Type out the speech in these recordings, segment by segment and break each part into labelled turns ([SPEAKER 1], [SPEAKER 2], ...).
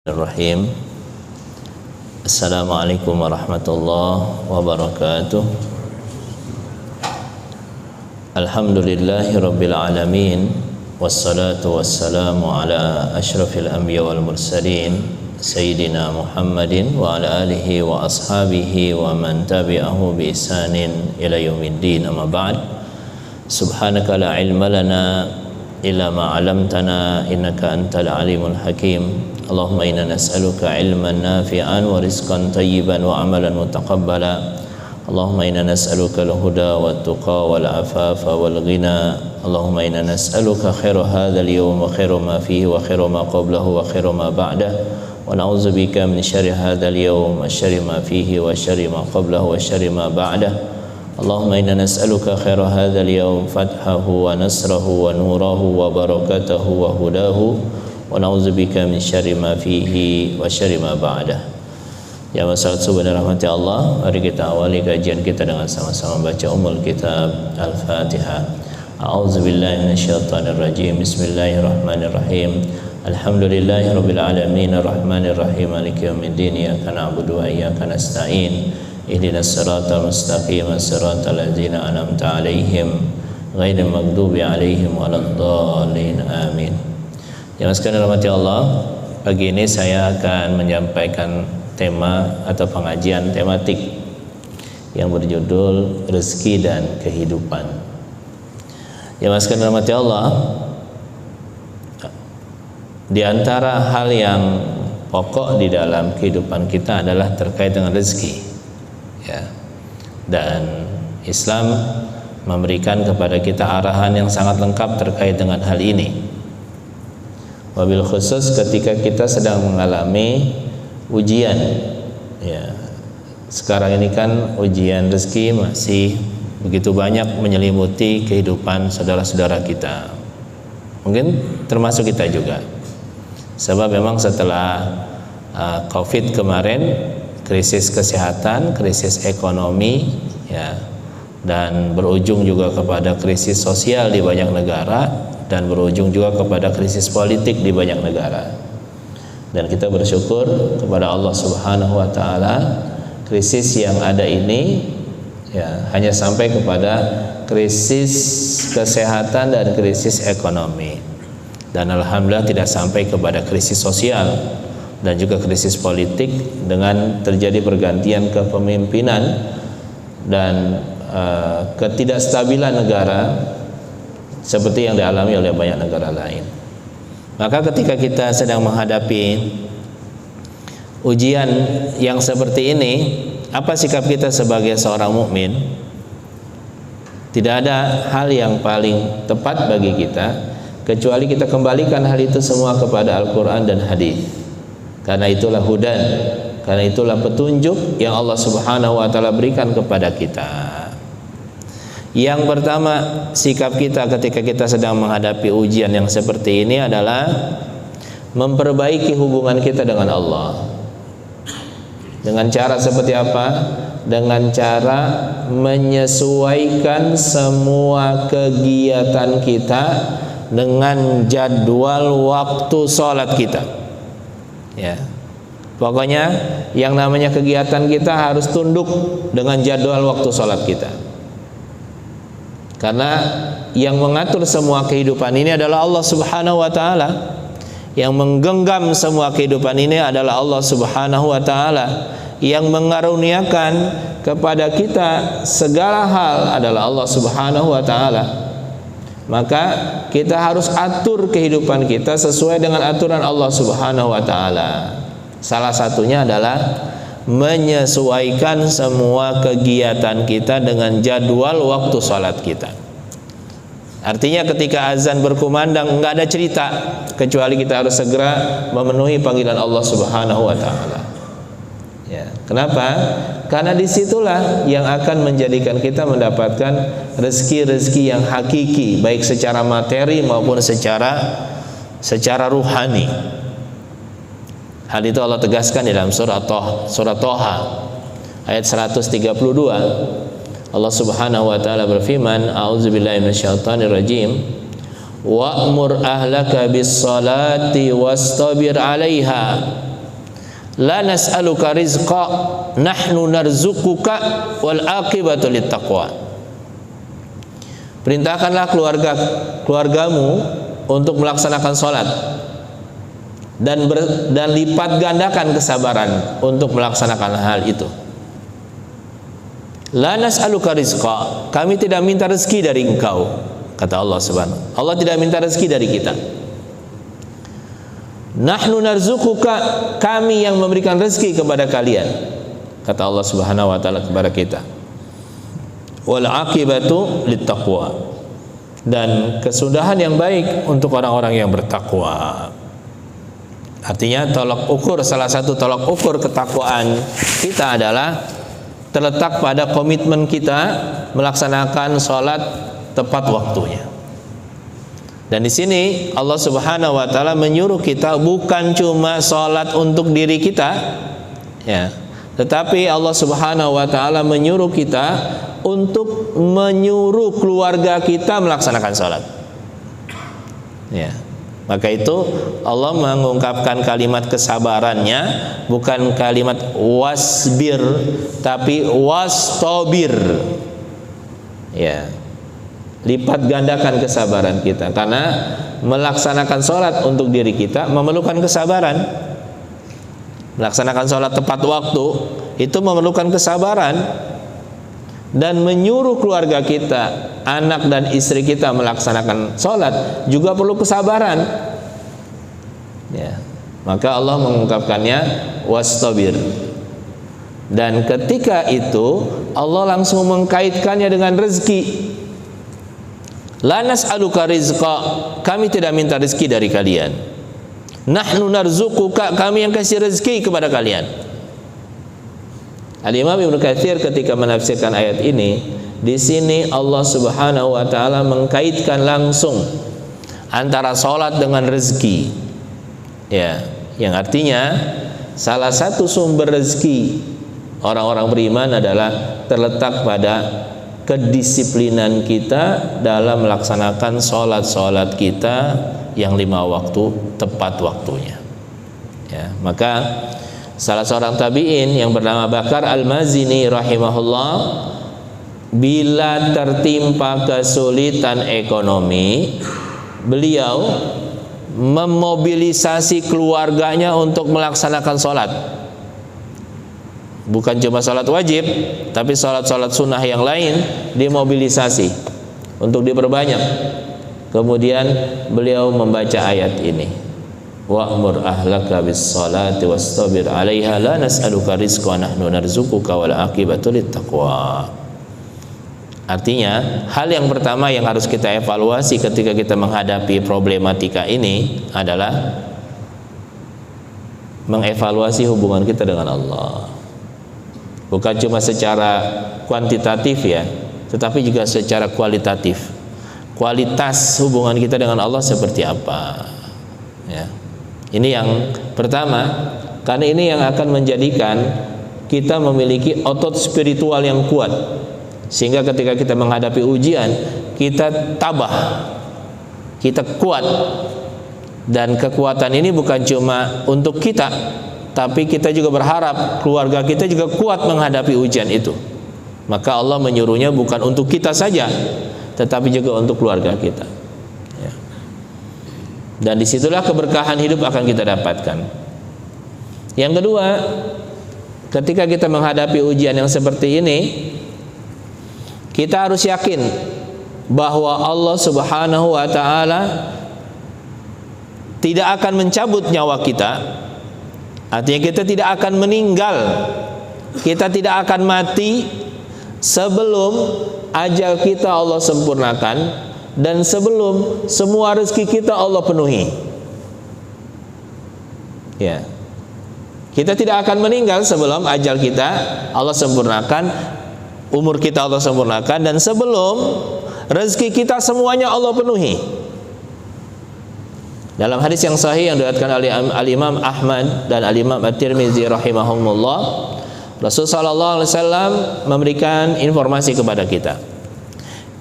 [SPEAKER 1] Bismillahirrahmanirrahim. Assalamualaikum warahmatullahi wabarakatuh. Alhamdulillahi rabbil alamin. Wassalatu wassalamu ala ashrafil anbiya wal mursalin Sayyidina Muhammadin wa ala alihi wa ashabihi wa man tabi'ahu bi ihsanin ila yaumiddin, amma ba'd. Subhanaka la ilma lana illa ma 'allamtana innaka antal alimul hakim. Allahumma inna nas'aluka ilman nafi'an wa rizqan tayyiban wa amalan mutaqabbala. Allahumma inna nas'aluka al-huda wa tuqa wal afafa wal ghina. Allahumma inna nas'aluka khaira hadzal yawm wa khaira ma fihi wa khaira ma qablahu wa khaira ma ba'dahu wa na'udzubika min syarri hadzal yawm wa syarri ma fihi wa syarri ma qablahu wa syarri ma ba'dahu. Allahumma inna nas'aluka khaira hadzal yawm fathahu wa nasrahu wa nurahu wa barakatahu wa hudahu wa na'udzubika min syarri ma fihi wa syarri ma ba'dah. Ya masyaallah, subhana rahmati Allah. Mari kita awali kajian kita dengan sama-sama baca Ummul Kitab Al-Fatihah. A'udzubillahi minasyaitonir rajim. Bismillahirrahmanirrahim. Alhamdulillahirabbil alamin arrahmanir rahim maliki yaumiddin. Iyyaka na'budu wa iyyaka nasta'in. Ihdinas siratal mustaqim, siratal ladzina an'amta 'alaihim ghairil maghdubi 'alaihim waladdallin. Amin. Yang sekalian rahmati Allah, pagi ini saya akan menyampaikan tema atau pengajian tematik yang berjudul rezeki dan kehidupan. Yang sekalian rahmati Allah, di antara hal yang pokok di dalam kehidupan kita adalah terkait dengan rezeki, ya. Dan Islam memberikan kepada kita arahan yang sangat lengkap terkait dengan hal ini. Wabil khusus ketika kita sedang mengalami ujian, ya. Sekarang ini kan ujian rezeki masih begitu banyak menyelimuti kehidupan saudara-saudara kita. Mungkin termasuk kita juga. Sebab memang setelah Covid kemarin, krisis kesehatan, krisis ekonomi, ya, dan berujung juga kepada krisis sosial di banyak negara, dan berujung juga kepada krisis politik di banyak negara. Dan kita bersyukur kepada Allah Subhanahu wa taala, krisis yang ada ini, ya, hanya sampai kepada krisis kesehatan dan krisis ekonomi. Dan alhamdulillah tidak sampai kepada krisis sosial dan juga krisis politik dengan terjadi pergantian kepemimpinan dan ketidakstabilan negara seperti yang dialami oleh banyak negara lain. Maka ketika kita sedang menghadapi ujian yang seperti ini, apa sikap kita sebagai seorang mukmin? Tidak ada hal yang paling tepat bagi kita kecuali kita kembalikan hal itu semua kepada Al-Quran dan hadis. Karena itulah hudan, karena itulah petunjuk yang Allah Subhanahu wa taala berikan kepada kita. Yang pertama, sikap kita ketika kita sedang menghadapi ujian yang seperti ini adalah memperbaiki hubungan kita dengan Allah. Dengan cara seperti apa? Dengan cara menyesuaikan semua kegiatan kita dengan jadwal waktu sholat kita, ya. Pokoknya yang namanya kegiatan kita harus tunduk dengan jadwal waktu sholat kita. Karena yang mengatur semua kehidupan ini adalah Allah Subhanahu wa taala. Yang menggenggam semua kehidupan ini adalah Allah Subhanahu wa taala. Yang mengaruniakan kepada kita segala hal adalah Allah Subhanahu wa taala. Maka kita harus atur kehidupan kita sesuai dengan aturan Allah Subhanahu wa taala. Salah satunya adalah menyesuaikan semua kegiatan kita dengan jadwal waktu sholat kita. Artinya ketika azan berkumandang enggak ada cerita kecuali kita harus segera memenuhi panggilan Allah Subhanahu wa taala. Ya, kenapa? Karena disitulah yang akan menjadikan kita mendapatkan rezeki-rezeki yang hakiki, baik secara materi maupun secara ruhani. Hal itu Allah tegaskan di dalam surah Toha ayat 132. Allah Subhanahu wa taala berfirman, a'udzubillahi minasyaitonir rajim, wa'mur ahlaka bis salati wastabir 'alaiha La nas'aluka rizqa, nahnu narzuquka wal aqibatu littaqwa. Perintahkanlah keluargamu untuk melaksanakan sholat dan lipat gandakan kesabaran untuk melaksanakan hal itu. La nas'aluka rizqa, kami tidak minta rezeki dari engkau, kata Allah Subhanahu. Allah tidak minta rezeki dari kita. Nahnu narzuquka, kami yang memberikan rezeki kepada kalian, kata Allah Subhanahu wa taala kepada kita. Wal aqibatu littaqwa, dan kesudahan yang baik untuk orang-orang yang bertakwa. Artinya salah satu tolak ukur ketakwaan kita adalah terletak pada komitmen kita melaksanakan sholat tepat waktunya. Dan di sini Allah Subhanahu wa taala menyuruh kita bukan cuma sholat untuk diri kita, ya, tetapi Allah Subhanahu wa taala menyuruh kita untuk menyuruh keluarga kita melaksanakan sholat. Ya. Maka itu Allah mengungkapkan kalimat kesabarannya bukan kalimat wasbir, tapi wastabir. Ya. Lipat gandakan kesabaran kita, karena melaksanakan sholat untuk diri kita memerlukan kesabaran. Melaksanakan sholat tepat waktu itu memerlukan kesabaran, dan menyuruh keluarga kita, anak dan istri kita melaksanakan sholat juga perlu kesabaran. Ya. Maka Allah mengungkapkannya wastabir, dan ketika itu Allah langsung mengkaitkannya dengan rezeki. La nas'aluka rizqa, kami tidak minta rezeki dari kalian. Nahnu narzuquka, kami yang kasih rezeki kepada kalian. Al-Imam Ibnu Katsir ketika menafsirkan ayat ini, di sini Allah Subhanahu wa taala mengkaitkan langsung antara salat dengan rezeki. Ya, yang artinya salah satu sumber rezeki orang-orang beriman adalah terletak pada kedisiplinan kita dalam melaksanakan sholat kita yang 5 waktu tepat waktunya. Ya, maka salah seorang tabi'in yang bernama Bakar Al-Mazini rahimahullah, bila tertimpa kesulitan ekonomi, beliau memobilisasi keluarganya untuk melaksanakan sholat. Bukan cuma sholat wajib, tapi sholat-sholat sunnah yang lain dimobilisasi untuk diperbanyak. Kemudian beliau membaca ayat ini, wa'mur ahlaka bis salati wastabir 'alaiha la nas'aluka rizqan nahnu narzuquka wal aqibatu littaqwa. Artinya, hal yang pertama yang harus kita evaluasi ketika kita menghadapi problematika ini adalah mengevaluasi hubungan kita dengan Allah. Bukan cuma secara kuantitatif ya, tetapi juga secara kualitatif. Kualitas hubungan kita dengan Allah seperti apa? Ya. Ini yang pertama, karena ini yang akan menjadikan kita memiliki otot spiritual yang kuat, sehingga ketika kita menghadapi ujian, kita tabah, kita kuat. Dan kekuatan ini bukan cuma untuk kita, tapi kita juga berharap keluarga kita juga kuat menghadapi ujian itu. Maka Allah menyuruhnya bukan untuk kita saja, tetapi juga untuk keluarga kita. Ya. Dan disitulah keberkahan hidup akan kita dapatkan. Yang kedua, ketika kita menghadapi ujian yang seperti ini, kita harus yakin bahwa Allah Subhanahu wa taala tidak akan mencabut nyawa kita. Artinya kita tidak akan meninggal, kita tidak akan mati sebelum ajal kita Allah sempurnakan, dan sebelum semua rezeki kita Allah penuhi. Ya, kita tidak akan meninggal sebelum ajal kita Allah sempurnakan, umur kita Allah sempurnakan, dan sebelum rezeki kita semuanya Allah penuhi. Dalam hadis yang sahih yang diriwayatkan oleh Al-Imam Ahmad dan Al-Imam At-Tirmizi rahimahumullah, Rasulullah SAW memberikan informasi kepada kita,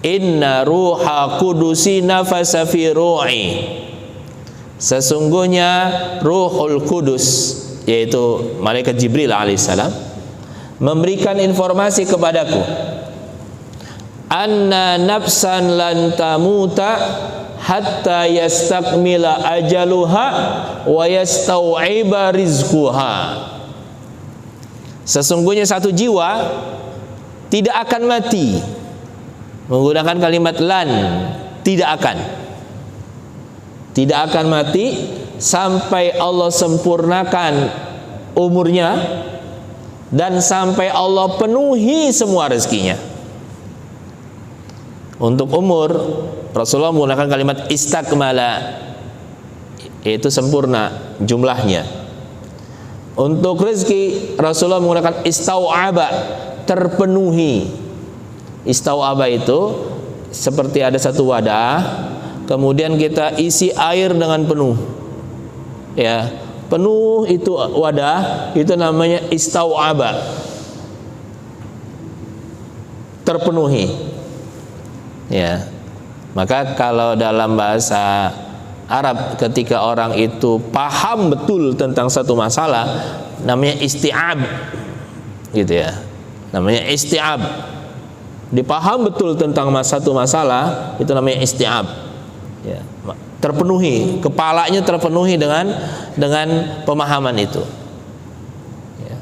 [SPEAKER 1] inna ruha kudusi nafasa fi ru'i, sesungguhnya Ruhul Kudus yaitu malaikat Jibril alaihissalam, memberikan informasi kepadaku, anna nafsan lan tamuta hatta yastakmila ajaluha wa yastau'iba rizquha. Sesungguhnya satu jiwa tidak akan mati. Menggunakan kalimat lan, tidak akan mati sampai Allah sempurnakan umurnya dan sampai Allah penuhi semua rezekinya. Untuk umur, Rasulullah menggunakan kalimat istakmala, yaitu sempurna jumlahnya. Untuk rezeki, Rasulullah menggunakan istau'aba, terpenuhi. Istau'aba itu seperti ada satu wadah, kemudian kita isi air dengan penuh, ya, penuh itu wadah, itu namanya istau'aba, terpenuhi, ya. Maka kalau dalam bahasa Arab, ketika orang itu paham betul tentang satu masalah, namanya isti'ab, gitu ya, namanya isti'ab. Dipaham betul tentang satu masalah, itu namanya isti'ab, ya, terpenuhi, kepalanya terpenuhi dengan pemahaman itu, ya.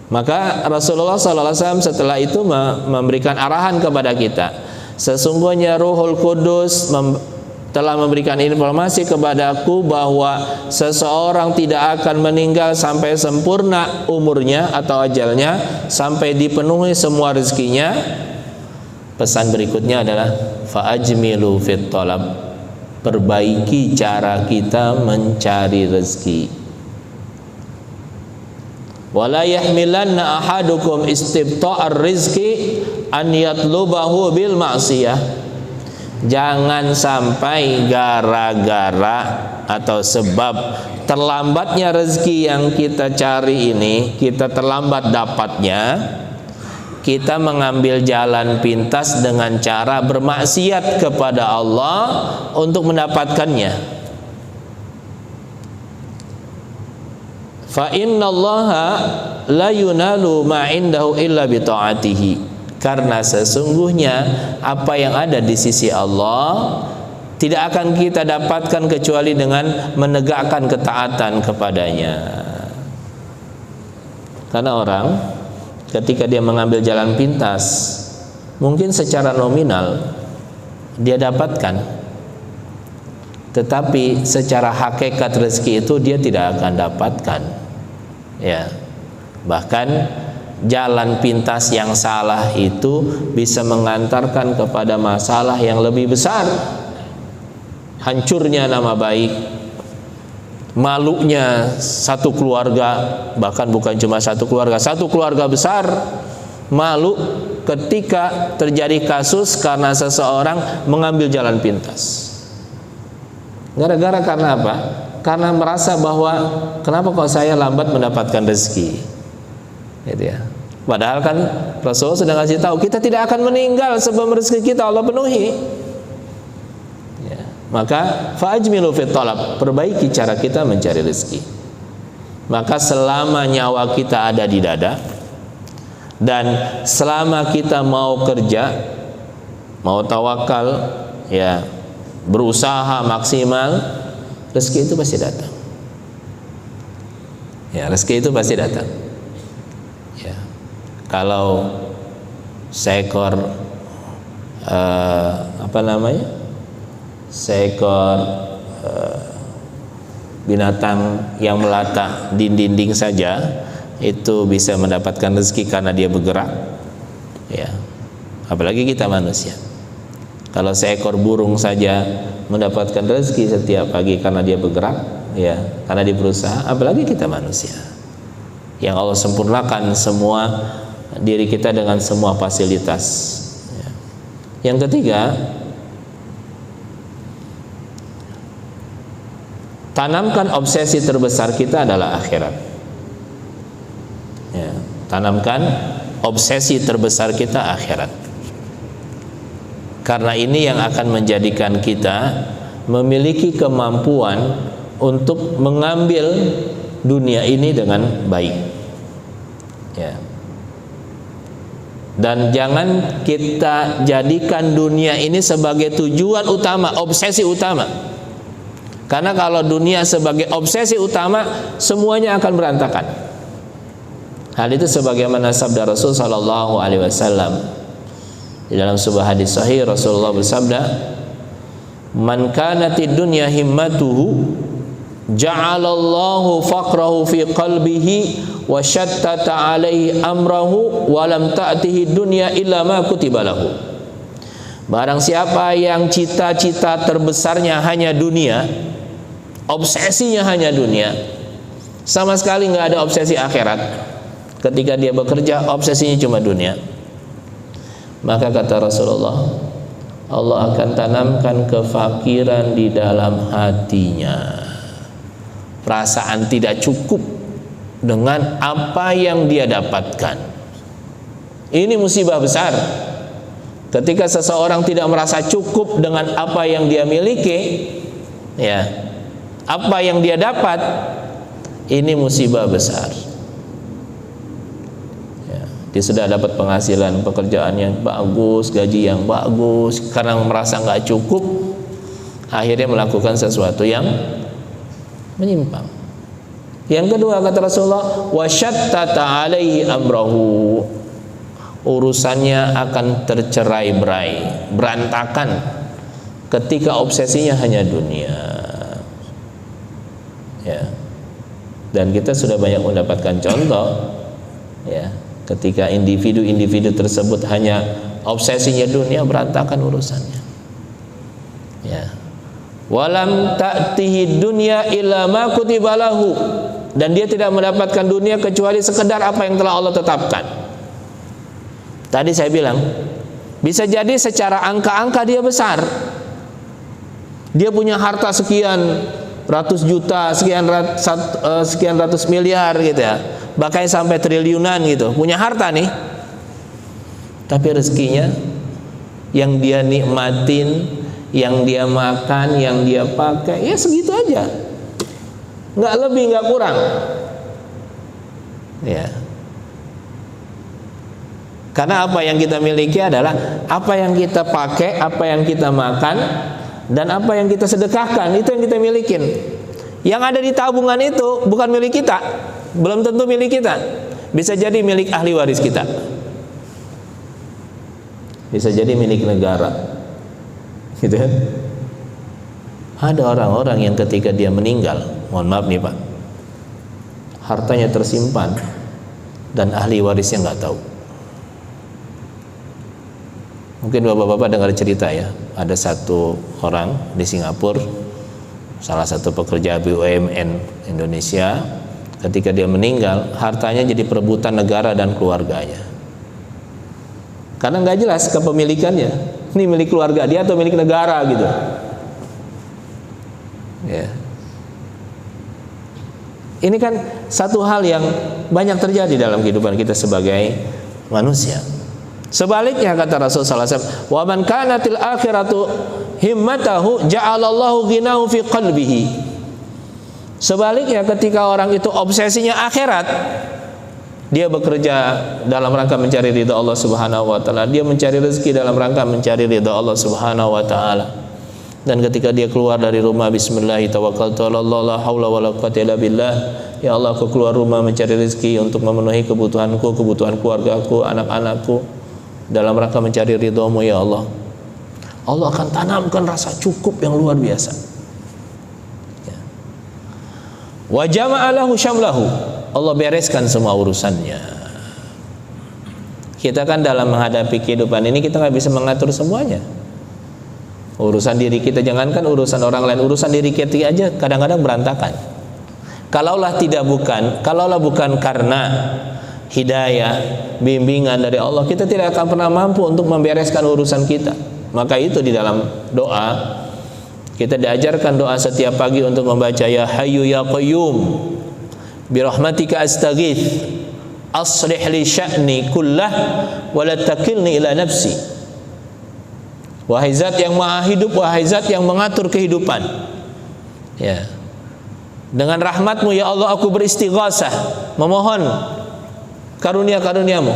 [SPEAKER 1] Maka Rasulullah SAW setelah itu memberikan arahan kepada kita, sesungguhnya Ruhul Kudus telah memberikan informasi kepadaku bahwa seseorang tidak akan meninggal sampai sempurna umurnya atau ajalnya, sampai dipenuhi semua rezekinya. Pesan berikutnya adalah fa'ajmilu fit talab, perbaiki cara kita mencari rezeki. Wala yahmilanna ahadukum istibta'ar rizki an yatlubahu bil ma'siyah. Jangan sampai gara-gara atau sebab terlambatnya rezeki yang kita cari ini, kita terlambat dapatnya, kita mengambil jalan pintas dengan cara bermaksiat kepada Allah untuk mendapatkannya. Fa innallaha la yunalu ma indahu illa bi ta'atihi. Karena sesungguhnya apa yang ada di sisi Allah tidak akan kita dapatkan kecuali dengan menegakkan ketaatan kepadanya. Karena orang ketika dia mengambil jalan pintas, mungkin secara nominal dia dapatkan, tetapi secara hakikat rezeki itu dia tidak akan dapatkan, ya. Bahkan jalan pintas yang salah itu bisa mengantarkan kepada masalah yang lebih besar, hancurnya nama baik, malunya satu keluarga, bahkan bukan cuma satu keluarga besar malu ketika terjadi kasus karena seseorang mengambil jalan pintas. Gara-gara karena apa? Karena merasa bahwa kenapa kok saya lambat mendapatkan rezeki, gitu ya. Padahal kan Rasulullah sudah ngasih tahu kita tidak akan meninggal sebelum rezeki kita Allah penuhi, ya. Maka fa'ajmilu fit talab, perbaiki cara kita mencari rezeki. Maka selama nyawa kita ada di dada dan selama kita mau kerja, mau tawakal, ya, berusaha maksimal, rezeki itu pasti datang, ya, rezeki itu pasti datang. Kalau seekor seekor binatang yang melata di dinding saja itu bisa mendapatkan rezeki karena dia bergerak, ya, apalagi kita manusia. Kalau seekor burung saja mendapatkan rezeki setiap pagi karena dia bergerak, ya, karena dia berusaha, apalagi kita manusia yang Allah sempurnakan semua diri kita dengan semua fasilitas, ya. Yang ketiga, tanamkan obsesi terbesar kita adalah akhirat, ya. Tanamkan obsesi terbesar kita akhirat, karena ini yang akan menjadikan kita memiliki kemampuan untuk mengambil dunia ini dengan baik. Ya. Dan jangan kita jadikan dunia ini sebagai tujuan utama, obsesi utama. Karena kalau dunia sebagai obsesi utama, semuanya akan berantakan. Hal itu sebagaimana sabda Rasul sallallahu alaihi wasallam. Di dalam sebuah hadis sahih Rasulullah bersabda, "Man kanatid dunya himmatuhu ja'alallahu faqrahu fi qalbihi wa syattata alaihi amrahu wa lam ta'tihi dunya illa ma kutiba lahu." Barang siapa yang cita-cita terbesarnya hanya dunia, obsesinya hanya dunia, sama sekali nggak ada obsesi akhirat. Ketika dia bekerja, obsesinya cuma dunia, maka kata Rasulullah, Allah akan tanamkan kefakiran di dalam hatinya, perasaan tidak cukup dengan apa yang dia dapatkan. Ini musibah besar. Ketika seseorang tidak merasa cukup dengan apa yang dia miliki, ya, apa yang dia dapat, ini musibah besar. Dia sudah dapat penghasilan, pekerjaan yang bagus, gaji yang bagus, karena merasa nggak cukup, akhirnya melakukan sesuatu yang menyimpang. Yang kedua kata Rasulullah, wasyattata alaihi amrahu, urusannya akan tercerai-berai, berantakan ketika obsesinya hanya dunia. Ya. Dan kita sudah banyak mendapatkan contoh, ya. Ketika individu-individu tersebut hanya obsesinya dunia, berantakan urusannya. Ya. Walam ta'tihi dunya illa ma kutiba lahu, dan dia tidak mendapatkan dunia kecuali sekedar apa yang telah Allah tetapkan. Tadi saya bilang, bisa jadi secara angka-angka dia besar. Dia punya harta sekian ratus juta, sekian ratus miliar gitu ya. Bahkan sampai triliunan gitu, punya harta nih, tapi rezekinya yang dia nikmatin, yang dia makan, yang dia pakai, ya segitu aja, nggak lebih nggak kurang, ya. Karena apa yang kita miliki adalah apa yang kita pakai, apa yang kita makan, dan apa yang kita sedekahkan, itu yang kita milikin. Yang ada di tabungan itu bukan milik kita, belum tentu milik kita, bisa jadi milik ahli waris kita, bisa jadi milik negara, gitu kan? Ada orang-orang yang ketika dia meninggal, mohon maaf nih Pak, hartanya tersimpan dan ahli warisnya nggak tahu. Mungkin bapak-bapak dengar cerita ya, ada satu orang di Singapura, salah satu pekerja BUMN Indonesia, ketika dia meninggal, hartanya jadi perebutan negara dan keluarganya. Karena nggak jelas kepemilikannya, ini milik keluarga dia atau milik negara gitu. Ya. Ini kan satu hal yang banyak terjadi dalam kehidupan kita sebagai manusia. Sebaliknya kata Rasul sallallahu alaihi wasallam, "Wa man kanatil akhiratu himmatahu ja'alallahu ghinahu fi qalbihi." Sebaliknya ketika orang itu obsesinya akhirat, dia bekerja dalam rangka mencari ridha Allah Subhanahu wa taala, dia mencari rezeki dalam rangka mencari ridha Allah Subhanahu wa taala. Dan ketika dia keluar dari rumah, bismillah tawakkaltu 'ala Allah la haula wala quwwata illa billah, ya Allah aku keluar rumah mencari rezeki untuk memenuhi kebutuhanku, kebutuhan keluargaku, anak-anakku, dalam rangka mencari ridhamu ya Allah. Allah akan tanamkan rasa cukup yang luar biasa. Ya. Wa jama'alahu syamlahu, Allah bereskan semua urusannya. Kita kan dalam menghadapi kehidupan ini kita nggak bisa mengatur semuanya. Urusan diri kita, jangankan urusan orang lain, urusan diri kita aja kadang-kadang berantakan. Kalaulah bukan karena hidayah, bimbingan dari Allah, kita tidak akan pernah mampu untuk membereskan urusan kita. Maka itu di dalam doa kita diajarkan doa setiap pagi untuk membaca ya Hayyu ya Qayyum bi rahmatika astaghits aslih li sya'ni kullah wa la takilni ila nafsi. Wahai zat yang maha hidup, wahai zat yang mengatur kehidupan, ya, Dengan rahmat-Mu ya Allah aku beristighasah, memohon karunia-karuniamu.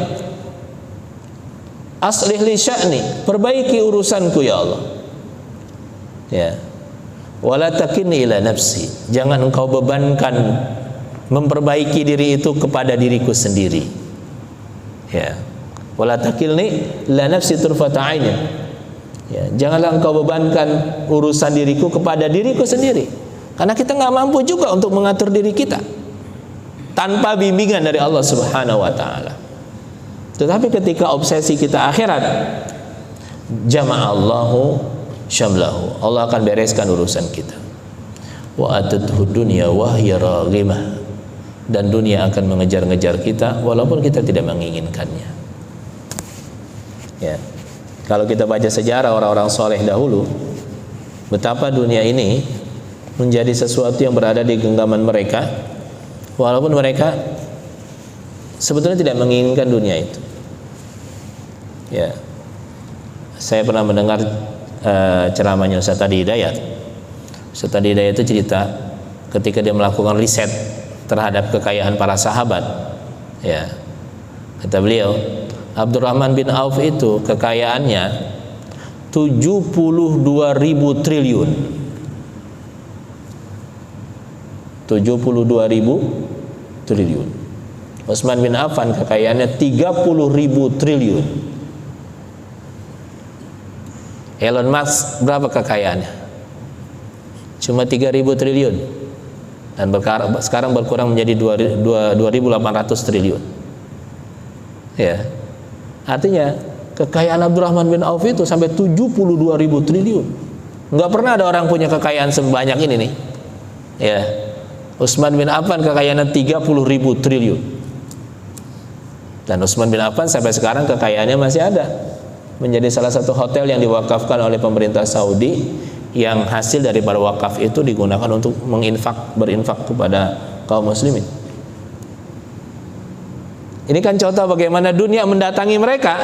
[SPEAKER 1] Aslih li sya'ni, perbaiki urusanku ya Allah. Ya. Wala takilni ila nafsi, jangan engkau bebankan memperbaiki diri itu kepada diriku sendiri. Ya. Wala takilni ila nafsi turfata ainin. Ya, janganlah engkau bebankan urusan diriku kepada diriku sendiri. Karena kita nggak mampu juga untuk mengatur diri kita tanpa bimbingan dari Allah Subhanahu wa taala. Tetapi ketika obsesi kita akhirat, jama'allahu syamlahu, Allah akan bereskan urusan kita. Wa atadhu dunya wa hiya raghimah, dan dunia akan mengejar-ngejar kita walaupun kita tidak menginginkannya. Ya. Kalau kita baca sejarah orang-orang soleh dahulu, betapa dunia ini menjadi sesuatu yang berada di genggaman mereka walaupun mereka sebetulnya tidak menginginkan dunia itu. Ya, saya pernah mendengar ceramahnya Ustaz Adi Hidayat. Ustaz Adi Hidayat itu cerita ketika dia melakukan riset terhadap kekayaan para sahabat. Ya, kata beliau, Abdurrahman bin Auf itu kekayaannya 72.000 triliun. 72.000 triliun. Utsman bin Affan kekayaannya 30.000 triliun. Elon Musk berapa kekayaannya? Cuma 3.000 triliun. Dan sekarang berkurang menjadi 2.800 triliun. Ya. Artinya kekayaan Abdurrahman bin Auf itu sampai 72.000 triliun. Enggak pernah ada orang punya kekayaan sebanyak ini nih. Ya. Utsman bin Affan kekayaannya 30.000 triliun. Dan Utsman bin Affan sampai sekarang kekayaannya masih ada. Menjadi salah satu hotel yang diwakafkan oleh pemerintah Saudi, yang hasil dari para wakaf itu digunakan untuk berinfak kepada kaum muslimin. Ini kan contoh bagaimana dunia mendatangi mereka,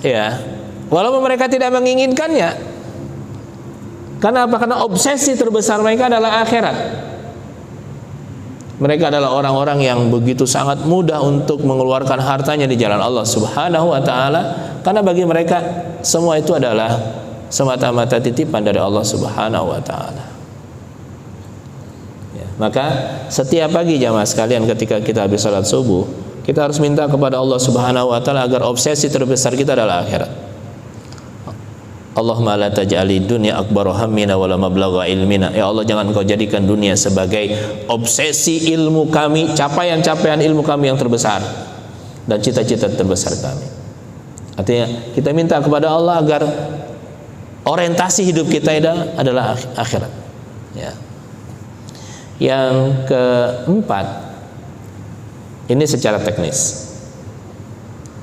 [SPEAKER 1] ya, walaupun mereka tidak menginginkannya. Karena apa? Karena obsesi terbesar mereka adalah akhirat. Mereka adalah orang-orang yang begitu sangat mudah untuk mengeluarkan hartanya di jalan Allah Subhanahu wa taala, karena bagi mereka semua itu adalah semata-mata titipan dari Allah Subhanahu wa taala. Ya, maka setiap pagi jamaah sekalian ketika kita habis salat subuh, kita harus minta kepada Allah Subhanahu wa taala agar obsesi terbesar kita adalah akhirat. Allahumma la taj'alid dunya akbar hammina wala mablagha ilmina. Ya Allah, jangan Engkau jadikan dunia sebagai obsesi ilmu kami, capaian-capaian ilmu kami yang terbesar dan cita-cita terbesar kami. Artinya kita minta kepada Allah agar orientasi hidup kita adalah akhirat. Ya. Yang keempat, ini secara teknis.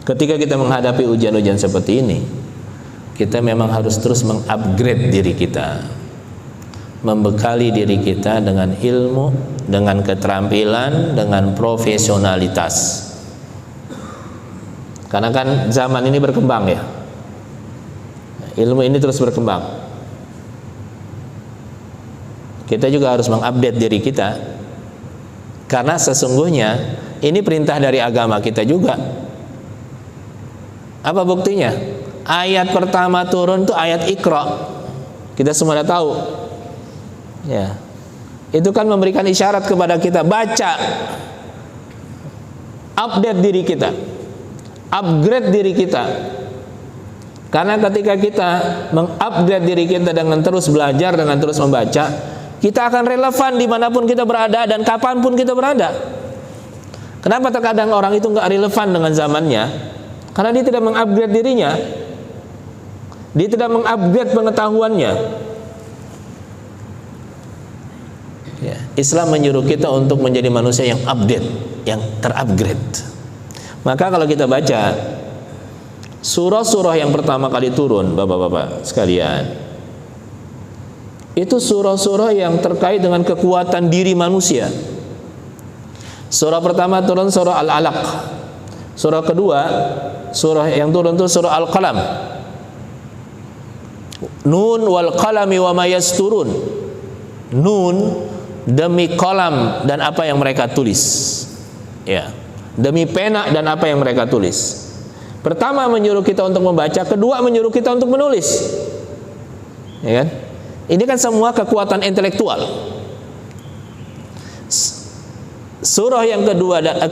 [SPEAKER 1] Ketika kita menghadapi ujian-ujian seperti ini, kita memang harus terus mengupgrade diri kita, membekali diri kita dengan ilmu, dengan keterampilan, dengan profesionalitas. Karena kan zaman ini berkembang ya, ilmu ini terus berkembang. Kita juga harus mengupdate diri kita, karena sesungguhnya ini perintah dari agama kita juga. Apa buktinya? Ayat pertama turun itu ayat Iqra. Kita semua sudah tahu. Ya. Itu kan memberikan isyarat kepada kita, baca. Update diri kita. Upgrade diri kita. Karena ketika kita mengupgrade diri kita dengan terus belajar, dengan terus membaca, kita akan relevan dimanapun kita berada dan kapanpun kita berada. Kenapa terkadang orang itu nggak relevan dengan zamannya? Karena dia tidak mengupgrade dirinya. Dia tidak mengupgrade pengetahuannya. Ya, Islam menyuruh kita untuk menjadi manusia yang update, yang terupgrade. Maka kalau kita baca surah-surah yang pertama kali turun, bapak-bapak sekalian, itu surah-surah yang terkait dengan kekuatan diri manusia. Surah pertama turun surah Al-Alaq. Surah kedua, surah yang turun itu surah Al-Qalam. Nun wal qalami wa ma yasturun. Nun demi kolam dan apa yang mereka tulis. Ya, demi pena dan apa yang mereka tulis. Pertama menyuruh kita untuk membaca, kedua menyuruh kita untuk menulis. Ya kan? Ini kan semua kekuatan intelektual. Surah yang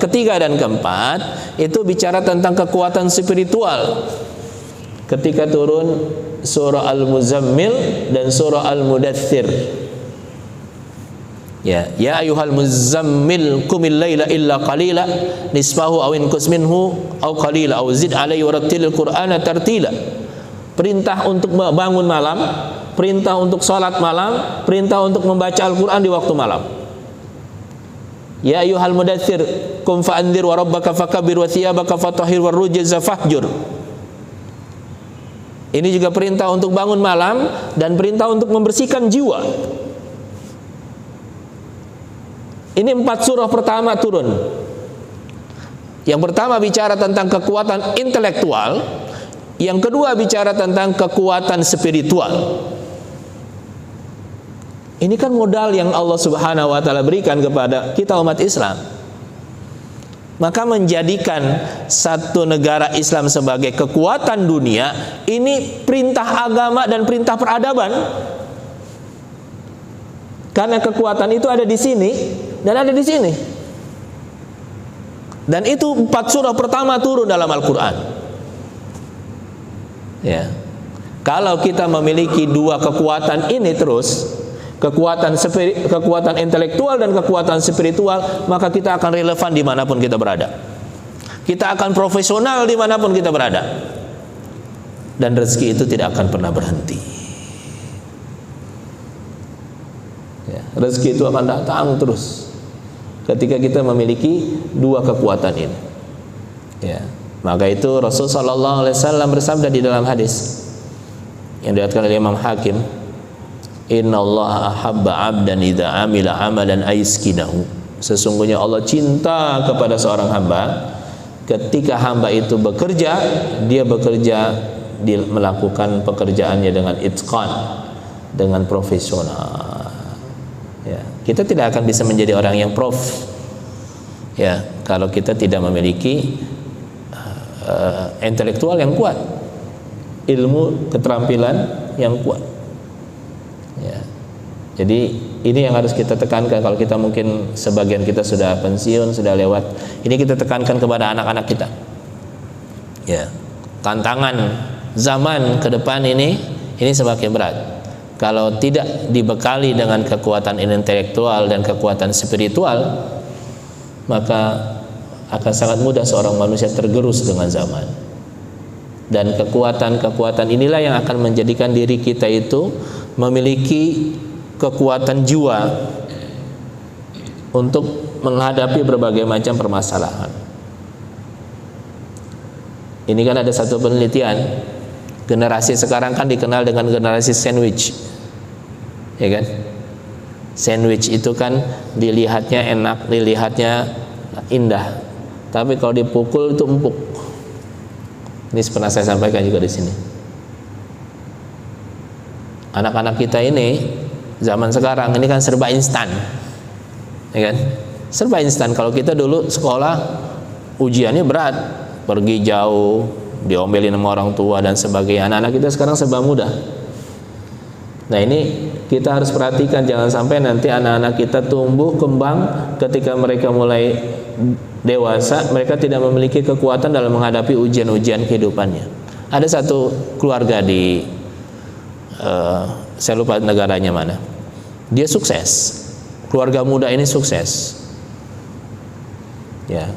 [SPEAKER 1] ketiga dan keempat itu bicara tentang kekuatan spiritual. Ketika turun surah Al-Muzammil dan surah Al-Mudaththir. Ya ayyuhal muzammil qumil laila illa qalila nisfahu aw inqus minhu aw qalila aw zid alaihi warattilil qur'ana tartila. Perintah untuk bangun malam, perintah untuk salat malam, perintah untuk membaca Al-Qur'an di waktu malam. Ya ayyuhal mudaththir qum fa'anzir wa rabbaka fakabbir wa thiyabaka fatahhir war rujza fahjur. Ini juga perintah untuk bangun malam dan perintah untuk membersihkan jiwa. Ini 4 surah pertama turun. Yang pertama bicara tentang kekuatan intelektual, yang kedua bicara tentang kekuatan spiritual. Ini kan modal yang Allah Subhanahu wa taala berikan kepada kita umat Islam. Maka menjadikan satu negara Islam sebagai kekuatan dunia, ini perintah agama dan perintah peradaban. Karena kekuatan itu ada di sini dan ada di sini. Dan itu 4 surah pertama turun dalam Al-Quran. Ya. Kalau kita memiliki dua kekuatan ini terus, kekuatan intelektual dan kekuatan spiritual, maka kita akan relevan dimanapun kita berada. Kita akan profesional dimanapun kita berada. Dan rezeki itu tidak akan pernah berhenti. Ya, rezeki itu akan datang terus ketika kita memiliki dua kekuatan ini. Ya, maka itu Rasul sallallahu alaihi wasallam bersabda di dalam hadis yang diriwayatkan oleh Imam Hakim, innallaha ahabba 'abdan idza 'amila 'amalan ayskinahu. Sesungguhnya Allah cinta kepada seorang hamba ketika hamba itu bekerja, dia bekerja melakukan pekerjaannya dengan itqan, dengan profesional. Ya, kita tidak akan bisa menjadi orang yang prof. Ya, kalau kita tidak memiliki intelektual yang kuat, ilmu keterampilan yang kuat. Ya. Jadi ini yang harus kita tekankan. Kalau kita mungkin sebagian kita sudah pensiun, sudah lewat, ini kita tekankan kepada anak-anak kita. Ya, tantangan zaman ke depan ini semakin berat. Kalau tidak dibekali dengan kekuatan intelektual dan kekuatan spiritual, maka akan sangat mudah seorang manusia tergerus dengan zaman. Dan kekuatan-kekuatan inilah yang akan menjadikan diri kita itu memiliki kekuatan jiwa untuk menghadapi berbagai macam permasalahan. Ini kan ada satu penelitian, generasi sekarang kan dikenal dengan generasi sandwich. Ya kan? Sandwich itu kan dilihatnya enak, dilihatnya indah, tapi kalau dipukul itu empuk. Ini pernah saya sampaikan juga di sini. Anak-anak kita ini zaman sekarang ini kan serba instan, ya kan? Serba instan. Kalau kita dulu sekolah ujiannya berat, pergi jauh, diomelin sama orang tua dan sebagainya. Anak-anak kita sekarang serba mudah. Nah ini kita harus perhatikan, jangan sampai nanti anak-anak kita tumbuh kembang, ketika mereka mulai dewasa mereka tidak memiliki kekuatan dalam menghadapi ujian-ujian kehidupannya. Ada satu keluarga di saya lupa negaranya mana, dia sukses, keluarga muda ini sukses, ya,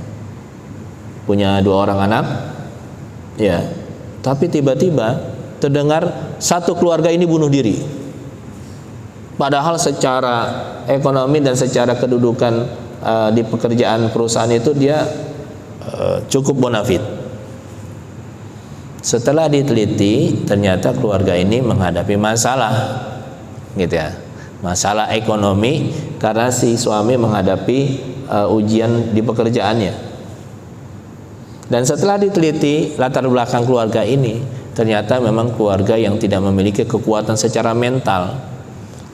[SPEAKER 1] punya 2 orang anak, ya, tapi tiba-tiba terdengar satu keluarga ini bunuh diri. Padahal secara ekonomi dan secara kedudukan di pekerjaan perusahaan itu dia cukup bonafit. Setelah diteliti, ternyata keluarga ini menghadapi masalah, gitu ya, masalah ekonomi karena si suami menghadapi ujian di pekerjaannya. Dan setelah diteliti latar belakang keluarga ini, ternyata memang keluarga yang tidak memiliki kekuatan secara mental.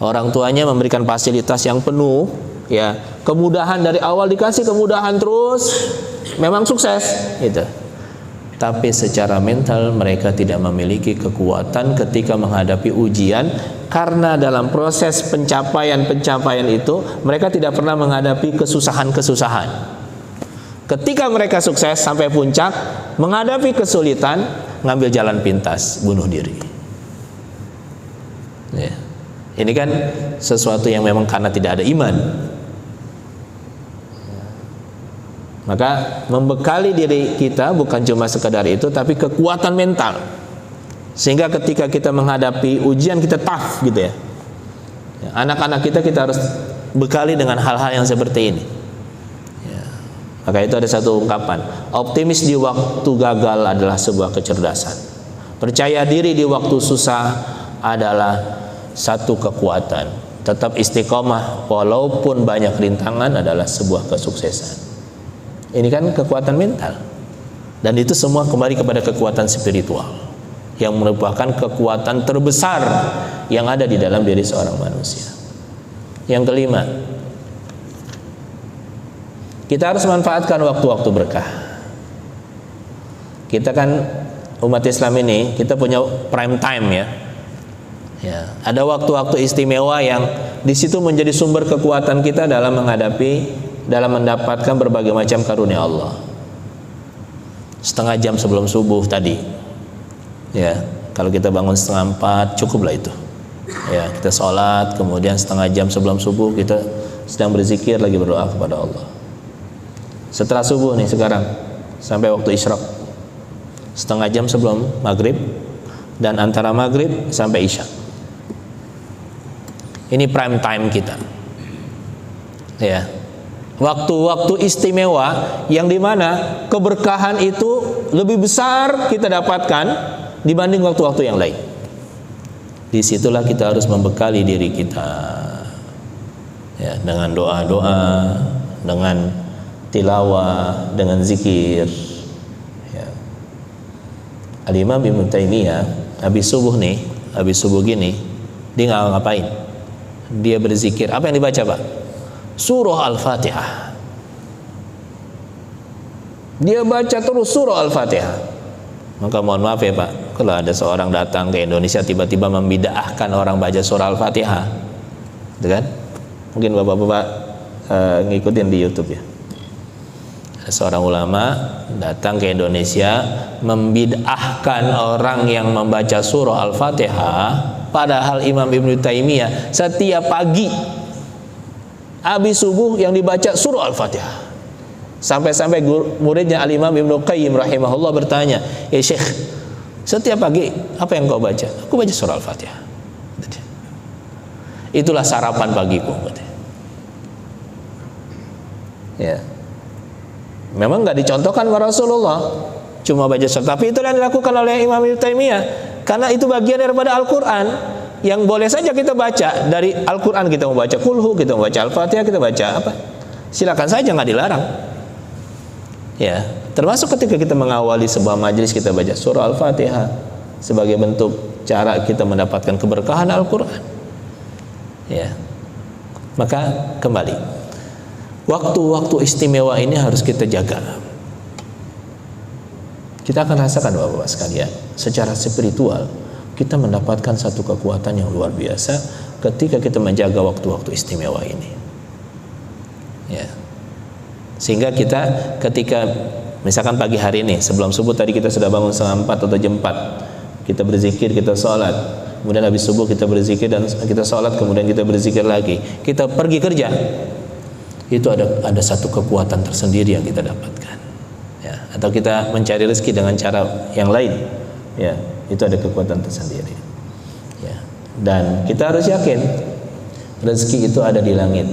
[SPEAKER 1] Orang tuanya memberikan fasilitas yang penuh, ya, kemudahan dari awal dikasih kemudahan terus, memang sukses, gitu. Tapi secara mental mereka tidak memiliki kekuatan ketika menghadapi ujian, karena dalam proses pencapaian itu mereka tidak pernah menghadapi kesusahan-kesusahan. Ketika mereka sukses sampai puncak, menghadapi kesulitan, ngambil jalan pintas, bunuh diri. Ya. Ini kan sesuatu yang memang karena tidak ada iman. Maka membekali diri kita bukan cuma sekedar itu, tapi kekuatan mental, sehingga ketika kita menghadapi ujian kita tough, gitu ya. Anak-anak kita harus bekali dengan hal-hal yang seperti ini, ya. Maka itu ada satu ungkapan, optimis di waktu gagal adalah sebuah kecerdasan, percaya diri di waktu susah adalah satu kekuatan, tetap istiqomah walaupun banyak rintangan adalah sebuah kesuksesan. Ini kan kekuatan mental, dan itu semua kembali kepada kekuatan spiritual yang merupakan kekuatan terbesar yang ada di dalam diri seorang manusia. Yang kelima, kita harus manfaatkan waktu-waktu berkah. Kita kan umat Islam ini, kita punya prime time, ya. Ya, ada waktu-waktu istimewa yang di situ menjadi sumber kekuatan kita dalam mendapatkan berbagai macam karunia Allah. Setengah jam sebelum subuh tadi, ya, kalau kita bangun 3:30 cukuplah itu, ya, kita sholat, kemudian setengah jam sebelum subuh kita sedang berzikir lagi, berdoa kepada Allah. Setelah subuh nih sekarang sampai waktu isyraq, setengah jam sebelum maghrib, dan antara maghrib sampai isya. Ini prime time kita, ya. Waktu-waktu istimewa yang dimana keberkahan itu lebih besar kita dapatkan dibanding waktu-waktu yang lain. Disitulah kita harus membekali diri kita, ya, dengan doa-doa, dengan tilawah, dengan zikir, ya. Al-Imam Ibnu Taimiyah habis subuh gini, dia nggak ngapain, dia berzikir. Apa yang dibaca, Pak? Surah Al-Fatihah. Dia baca terus surah Al-Fatihah. Maka mohon maaf ya Pak, kalau ada seorang datang ke Indonesia tiba-tiba membid'ahkan orang baca surah Al-Fatihah, gitu kan? Mungkin bapak-bapak ngikutin di YouTube, ya. Ada seorang ulama datang ke Indonesia membid'ahkan orang yang membaca surah Al-Fatihah, padahal Imam Ibnu Taimiyah setiap pagi habis subuh yang dibaca surah Al-Fatihah. Sampai-sampai muridnya Al-Imam Ibnu Qayyim rahimahullah bertanya, "Ya Syekh, setiap pagi apa yang kau baca?" "Aku baca surah Al-Fatihah." "Itulah sarapan pagiku." Ya. Memang nggak dicontohkan oleh Rasulullah, cuma baca surah, tapi itulah yang dilakukan oleh Imam Ibnu Taimiyah, karena itu bagian daripada Al-Quran yang boleh saja kita baca. Dari Al-Quran kita mau baca kulhu, kita mau baca Al-Fatihah, kita baca apa, silakan saja, nggak dilarang, ya. Termasuk ketika kita mengawali sebuah majelis kita baca surah Al-Fatihah sebagai bentuk cara kita mendapatkan keberkahan Al-Quran, ya. Maka kembali, waktu-waktu istimewa ini harus kita jaga. Kita akan rasakan Bapak-Bapak sekalian, secara spiritual kita mendapatkan satu kekuatan yang luar biasa ketika kita menjaga waktu-waktu istimewa ini, ya. Sehingga kita ketika misalkan pagi hari ini sebelum subuh tadi kita sudah bangun 3:30 atau jam 4, kita berzikir, kita sholat, kemudian habis subuh kita berzikir dan kita sholat, kemudian kita berzikir lagi, kita pergi kerja, itu ada satu kekuatan tersendiri yang kita dapatkan, ya. Atau kita mencari rezeki dengan cara yang lain, ya, itu ada kekuatan tersendiri, ya. Dan kita harus yakin rezeki itu ada di langit.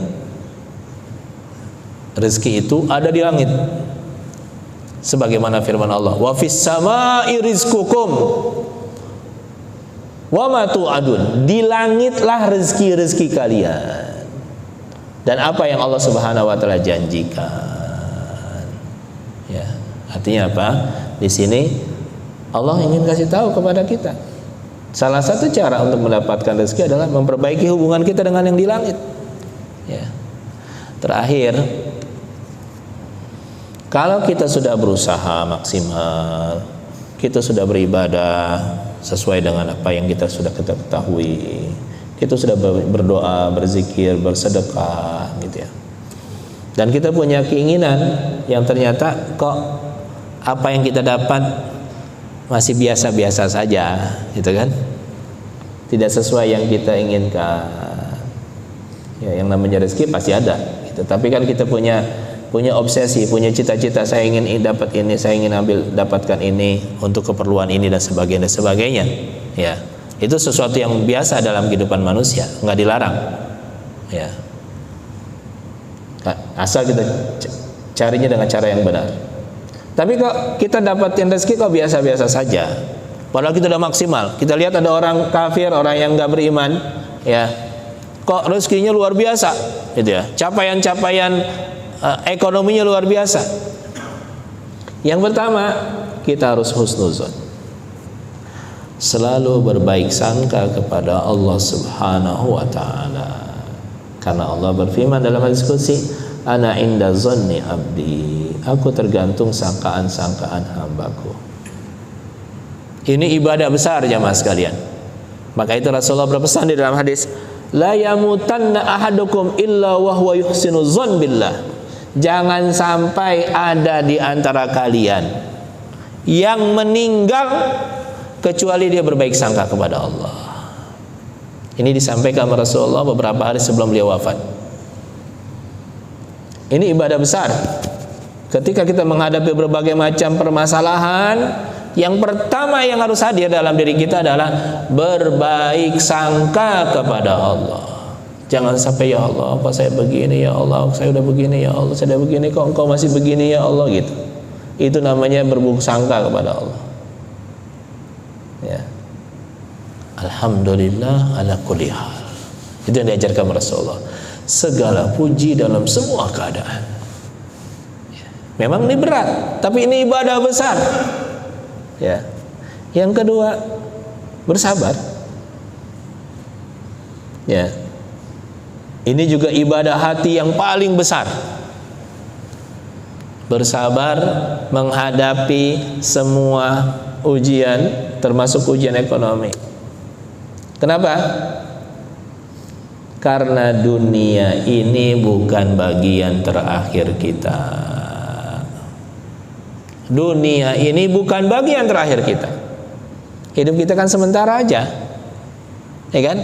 [SPEAKER 1] Rezeki itu ada di langit, sebagaimana firman Allah, wa fis samai rizqukum wa ma tu'adun. Di langitlah rezeki-rezeki kalian dan apa yang Allah Subhanahu wa taala janjikan, ya. Artinya apa? Di sini Allah ingin kasih tahu kepada kita Salah satu cara untuk mendapatkan rezeki adalah memperbaiki hubungan kita dengan yang di langit. Ya. Terakhir, kalau kita sudah berusaha maksimal, kita sudah beribadah sesuai dengan apa yang kita sudah ketahui, kita sudah berdoa, berzikir, bersedekah, gitu ya. Dan kita punya keinginan yang ternyata kok apa yang kita dapat masih biasa-biasa saja, gitu kan? Tidak sesuai yang kita inginkan. Ya, yang namanya rezeki pasti ada, gitu. Tapi kan kita punya obsesi, punya cita-cita, saya ingin dapat ini, saya ingin dapatkan ini untuk keperluan ini dan sebagainya. Ya, itu sesuatu yang biasa dalam kehidupan manusia, nggak dilarang. Ya, asal kita carinya dengan cara yang benar. Tapi kok kita dapatin rezeki kok biasa-biasa saja, padahal kita udah maksimal. Kita lihat ada orang kafir, orang yang nggak beriman, ya, kok rezekinya luar biasa, gitu ya. Capaian ekonominya luar biasa. Yang pertama, kita harus husnuzon, selalu berbaik sangka kepada Allah Subhanahu wa ta'ala. Karena Allah berfirman dalam hadis qudsi, ana inda zanni abdi, aku tergantung sangkaan-sangkaan hambaku. Ini ibadah besar jamaah sekalian. Maka itu Rasulullah berpesan di dalam hadis, la yamutanna ahadukum illa wa huwa yuhsinu dzan billah. Jangan sampai ada di antara kalian yang meninggal kecuali dia berbaik sangka kepada Allah. Ini disampaikan Rasulullah beberapa hari sebelum beliau wafat. Ini ibadah besar. Ketika kita menghadapi berbagai macam permasalahan, yang pertama yang harus hadir dalam diri kita adalah berbaik sangka kepada Allah. Jangan sampai, ya Allah, apa saya begini, ya Allah, saya udah begini, ya Allah, saya udah begini, kok engkau masih begini, ya Allah, gitu. Itu namanya berburuk sangka kepada Allah. Ya. Alhamdulillah ala kulli hal. Itu yang diajarkan Rasulullah. Segala puji dalam semua keadaan. Memang ini berat, tapi ini ibadah besar. Ya. Yang kedua, bersabar. Ya. Ini juga ibadah hati yang paling besar. Bersabar menghadapi semua ujian, termasuk ujian ekonomi. Kenapa? Karena dunia ini bukan bagian terakhir kita. Dunia ini bukan bagian terakhir kita. Hidup kita kan sementara aja, ya kan?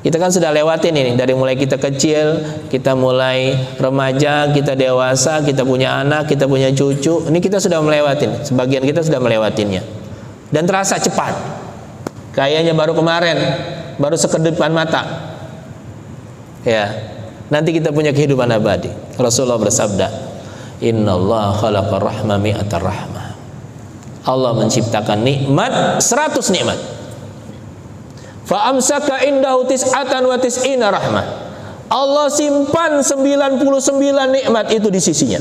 [SPEAKER 1] Kita kan sudah lewatin ini, dari mulai kita kecil, kita mulai remaja, kita dewasa, kita punya anak, kita punya cucu. Ini kita sudah melewatin, sebagian kita sudah melewatinya. Dan terasa cepat. Kayaknya baru kemarin, baru sekedipan mata. Ya, nanti kita punya kehidupan abadi. Rasulullah bersabda, Innallaha khalaqa rahma mi'atar rahmah. Allah menciptakan nikmat 100 nikmat. Fa amsaka indahu tis'atan wa tis'ina rahmah. Allah simpan 99 nikmat itu di sisinya.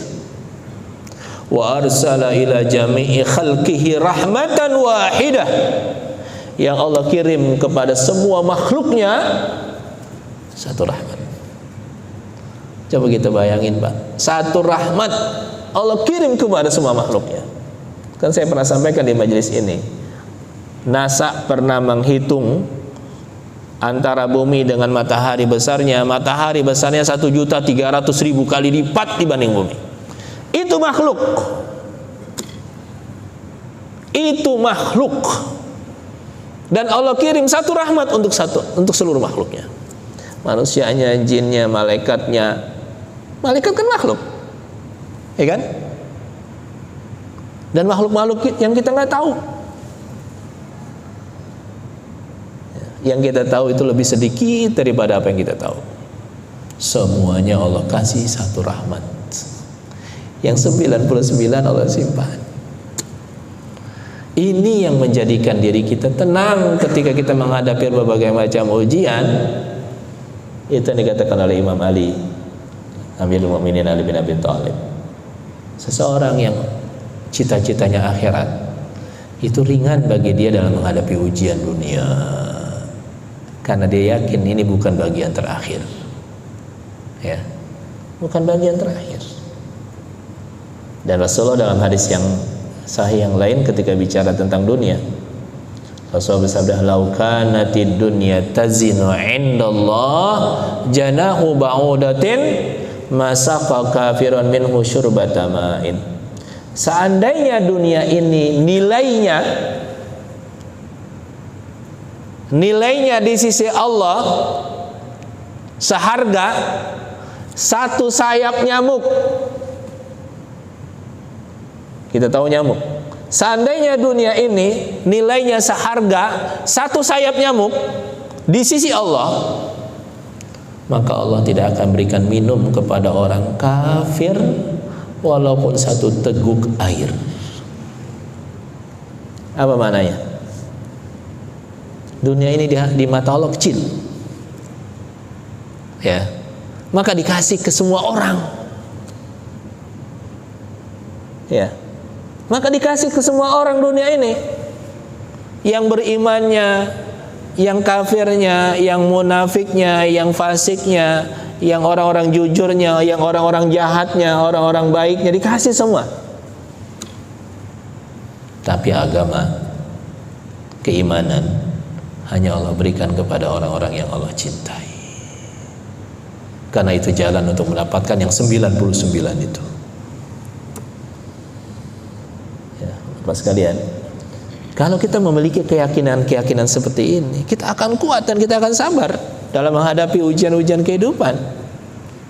[SPEAKER 1] Wa arsala ila jami'i khalqihi rahmatan wahidah. Yang Allah kirim kepada semua makhluknya satu rahmat. Coba kita bayangin, Pak, satu rahmat Allah kirim kepada semua makhluknya. Kan saya pernah sampaikan di majelis ini, NASA pernah menghitung antara bumi dengan matahari besarnya 1.300.000 kali lipat dibanding bumi. Itu makhluk. Itu makhluk. Dan Allah kirim satu rahmat untuk seluruh makhluknya. Manusianya, jinnya, malaikatnya. Malaikat kan makhluk, ya kan? Dan makhluk-makhluk yang kita nggak tahu. Yang kita tahu itu lebih sedikit daripada apa yang kita tahu. Semuanya Allah kasih satu rahmat. Yang 99 Allah simpan. Ini yang menjadikan diri kita tenang ketika kita menghadapi berbagai macam ujian. Itu yang dikatakan oleh Imam Ali, Amirul Mukminin Ali bin Abi Thalib. Seseorang yang cita-citanya akhirat, itu ringan bagi dia dalam menghadapi ujian dunia, karena dia yakin ini bukan bagian terakhir, ya, bukan bagian terakhir. Dan Rasulullah dalam hadis yang sahih yang lain ketika bicara tentang dunia, Rasulullah bersabda, "Lau kanatid dunya tazinu 'indallah janahu ba'udatin masaqa kafiran minhu syurbata ma'in." Seandainya dunia ini nilainya di sisi Allah seharga satu sayap nyamuk. Kita tahu nyamuk. Seandainya dunia ini nilainya seharga satu sayap nyamuk di sisi Allah, maka Allah tidak akan berikan minum kepada orang kafir walaupun satu teguk air. Apa maknanya? Dunia ini di mata Allah kecil, ya, maka dikasih ke semua orang, ya, maka dikasih ke semua orang dunia ini, yang berimannya, yang kafirnya, yang munafiknya, yang fasiknya, yang orang-orang jujurnya, yang orang-orang jahatnya, orang-orang baiknya, dikasih semua. Tapi agama, keimanan, hanya Allah berikan kepada orang-orang yang Allah cintai. Karena itu jalan untuk mendapatkan yang 99 itu. Ya, Bapak sekalian, kalau kita memiliki keyakinan seperti ini, kita akan kuat dan kita akan sabar dalam menghadapi ujian-ujian kehidupan.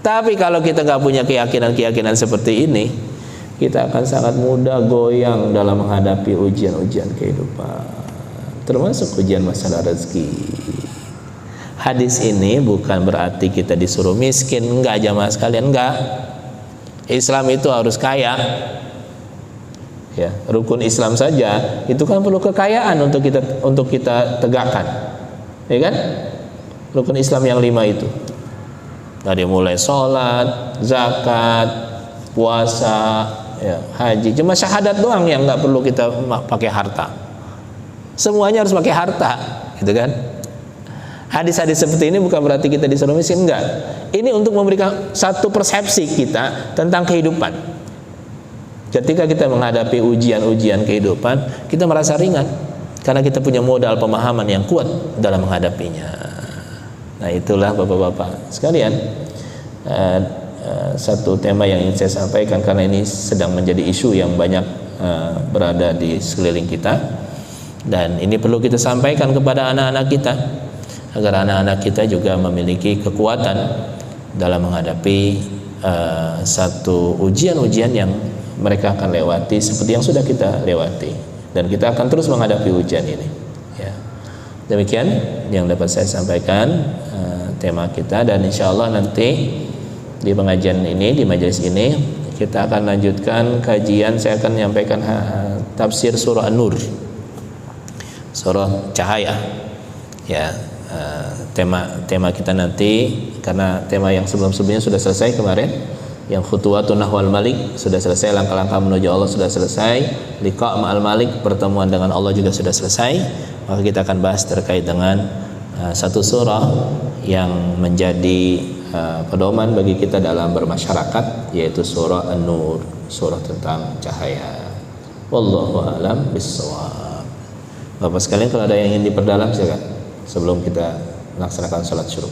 [SPEAKER 1] Tapi kalau kita nggak punya keyakinan seperti ini, kita akan sangat mudah goyang dalam menghadapi ujian-ujian kehidupan, termasuk ujian masalah rezeki. Hadis ini bukan berarti kita disuruh miskin, enggak jamaah sekalian, enggak. Islam itu harus kaya. Ya, rukun Islam saja itu kan perlu kekayaan untuk kita tegakkan, ya kan? Rukun Islam yang 5 itu, dari mulai sholat, zakat, puasa, ya, haji, cuma syahadat doang yang nggak perlu kita pakai harta. Semuanya harus pakai harta, gitu kan? Hadis-hadis seperti ini bukan berarti kita disuruh miskin, enggak. Ini untuk memberikan satu persepsi kita tentang kehidupan. Ketika kita menghadapi ujian-ujian kehidupan, kita merasa ringan karena kita punya modal pemahaman yang kuat dalam menghadapinya. Nah, itulah Bapak-bapak sekalian, satu tema yang ingin saya sampaikan karena ini sedang menjadi isu yang banyak berada di sekeliling kita, dan ini perlu kita sampaikan kepada anak-anak kita agar anak-anak kita juga memiliki kekuatan dalam menghadapi satu ujian-ujian yang mereka akan lewati seperti yang sudah kita lewati, dan kita akan terus menghadapi ujian ini, ya. Demikian yang dapat saya sampaikan tema kita, dan insya Allah nanti di pengajian ini, di majelis ini, kita akan lanjutkan kajian. Saya akan menyampaikan tafsir surah An-Nur, surah cahaya, ya. Tema kita nanti, karena tema yang sebelum-sebelumnya sudah selesai kemarin, yang khutuwatun nahwal malik sudah selesai, langkah-langkah menuju Allah sudah selesai, liqa ma'al malik, pertemuan dengan Allah juga sudah selesai. Maka kita akan bahas terkait dengan satu surah yang menjadi pedoman bagi kita dalam bermasyarakat, yaitu surah An-Nur, surah tentang cahaya. Wallahu a'lam bishawab. Bapak sekalian, kalau ada yang ingin diperdalam silakan sebelum kita melaksanakan salat syuruk.